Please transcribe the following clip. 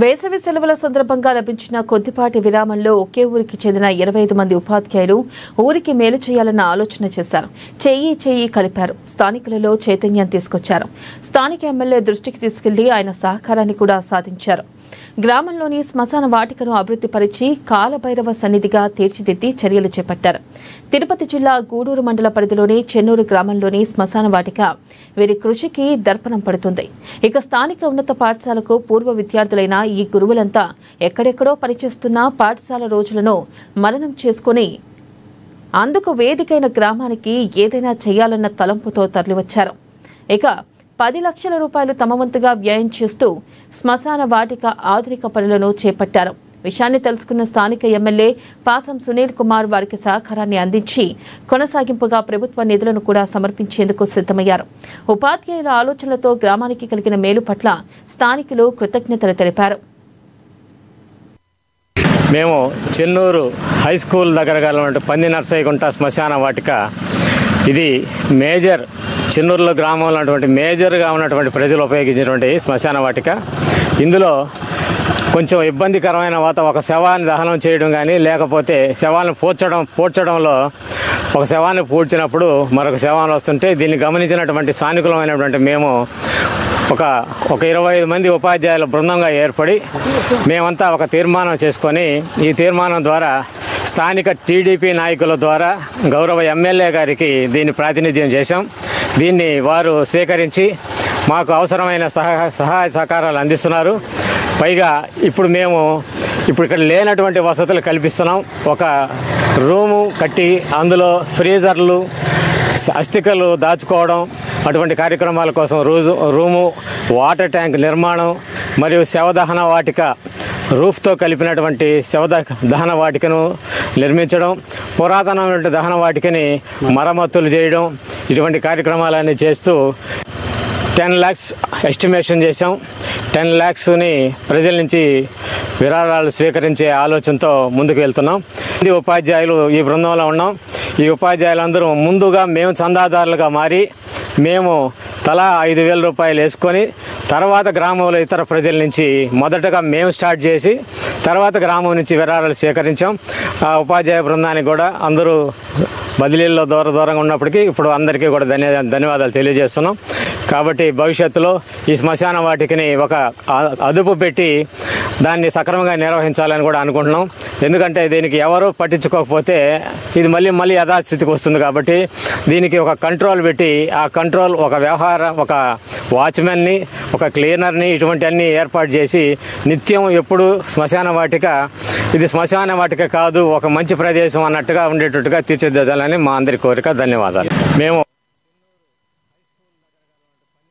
వేసవి సెలవుల సందర్భంగా లభించిన కొద్దిపాటి విరామంలో ఒకే ఊరికి చెందిన 25 మంది ఉపాధ్యాయులు ఊరికి మేలు చేయాలన్న ఆలోచన చేశారు. చెయ్యి కలిపారు. స్థానికులలో చైతన్యం తీసుకొచ్చారు. స్థానిక ఎమ్మెల్యే దృష్టికి తీసుకెళ్లి ఆయన సహకారాన్ని కూడా సాధించారు. గ్రామంలోని శ్మశాన వాటికను అభివృద్ధి పరిచి కాలభైరవ సన్నిధిగా తీర్చిదిద్ది చర్యలు చేపట్టారు. తిరుపతి జిల్లా గూడూరు మండల పరిధిలోని చెన్నూరు గ్రామంలోని శ్మశాన వాటిక వీరి కృషికి దర్పణం పడుతుంది. ఇక స్థానిక ఉన్నత పాఠశాలకు పూర్వ విద్యార్థులైన ఈ గురువులంతా ఎక్కడెక్కడో పనిచేస్తున్న పాఠశాల రోజులను మననం చేసుకుని అందుకు వేదికైన గ్రామానికి ఏదైనా చేయాలన్న తలంపుతో తరలివచ్చారు. ఇక 10 లక్షల రూపాయలు తమ వంతుగా వ్యయం చేస్తూ శ్మశాన వాటిక ఆధునిక పనులను చేపట్టారు. విషయాన్ని తెలుసుకున్న స్థానిక ఎమ్మెల్యే పాసం సునీల్ కుమార్ వారికి సహకారాన్ని అందించి కొనసాగింపుగా ప్రభుత్వ నిధులను కూడా సమర్పించేందుకు సిద్ధమయ్యారు. ఉపాధ్యాయుల ఆలోచనలతో గ్రామానికి కలిగిన మేలు పట్ల స్థానికులు కృతజ్ఞతలు తెలిపారు. మేము చెన్నూరు హై స్కూల్ దగ్గర గల పంది నర్సయ్యగుంట శ్మశాన వాటిక ఇది మేజర్ చెన్నూరులో గ్రామంలో ఉన్నటువంటి మేజర్గా ఉన్నటువంటి ప్రజలు ఉపయోగించినటువంటి శ్మశాన వాటిక. ఇందులో కొంచెం ఇబ్బందికరమైన ఒక శవాన్ని దహనం చేయడం కానీ లేకపోతే శవాలను పూడ్చడంలో ఒక శవాన్ని పూడ్చినప్పుడు మరొక శవాన్ని వస్తుంటే దీన్ని గమనించినటువంటి స్థానికులమైనటువంటి మేము ఒక 25 మంది ఉపాధ్యాయుల బృందంగా ఏర్పడి మేమంతా ఒక తీర్మానం చేసుకొని ఈ తీర్మానం ద్వారా స్థానిక టీడీపీ నాయకుల ద్వారా గౌరవ ఎమ్మెల్యే గారికి దీన్ని ప్రాతినిధ్యం చేశాం. దీన్ని వారు స్వీకరించి మాకు అవసరమైన సహాయ సహకారాలు అందిస్తున్నారు. పైగా ఇప్పుడు ఇక్కడ లేనటువంటి వసతులు కల్పిస్తున్నాం. ఒక రూము కట్టి అందులో ఫ్రీజర్లు అస్థికలు దాచుకోవడం అటువంటి కార్యక్రమాల కోసం రూము వాటర్ ట్యాంక్ నిర్మాణం మరియు శవదహన వాటిక రూఫ్తో కలిపినటువంటి దహన వాటికను నిర్మించడం, పురాతనమైన దహన వాటికని మరమ్మతులు చేయడం ఇటువంటి కార్యక్రమాలన్నీ చేస్తూ 10 lakhs ఎస్టిమేషన్ చేశాం. 10 lakhsని ప్రజల నుంచి విరాళాలు స్వీకరించే ఆలోచనతో ముందుకు వెళ్తున్నాం. ఇది ఉపాధ్యాయులు ఈ బృందంలో ఉన్నాం. ఈ ఉపాధ్యాయులందరూ ముందుగా మేము చందాదారులుగా మారి మేము తలా 5,000 రూపాయలు వేసుకొని తర్వాత గ్రామంలో ఇతర ప్రజల నుంచి మొదటగా మేము స్టార్ట్ చేసి తర్వాత గ్రామం నుంచి విరాళాలు సేకరించాం. ఆ ఉపాధ్యాయ బృందానికి కూడా అందరూ బదిలీల్లో దూరంగా ఉన్నప్పటికీ ఇప్పుడు అందరికీ కూడా ధన్యవాదాలు తెలియజేస్తున్నాం. కాబట్టి భవిష్యత్తులో ఈ శ్మశాన వాటికని ఒక అదుపు పెట్టి దాన్ని సక్రమంగా నిర్వహించాలని కూడా అనుకుంటున్నాం. ఎందుకంటే దీనికి ఎవరూ పట్టించుకోకపోతే ఇది మళ్ళీ యథాస్థితికి వస్తుంది. కాబట్టి దీనికి ఒక కంట్రోల్ పెట్టి ఆ కంట్రోల్ ఒక వాచ్మెన్ని, ఒక క్లీనర్ని ఇటువంటి అన్నీ ఏర్పాటు చేసి నిత్యం ఎప్పుడు శ్మశాన వాటిక ఇది శ్మశాన వాటిక కాదు ఒక మంచి ప్రదేశం అన్నట్టుగా ఉండేటట్టుగా తీర్చిదిద్దాలని మా అందరి కోరిక. ధన్యవాదాలు. మేము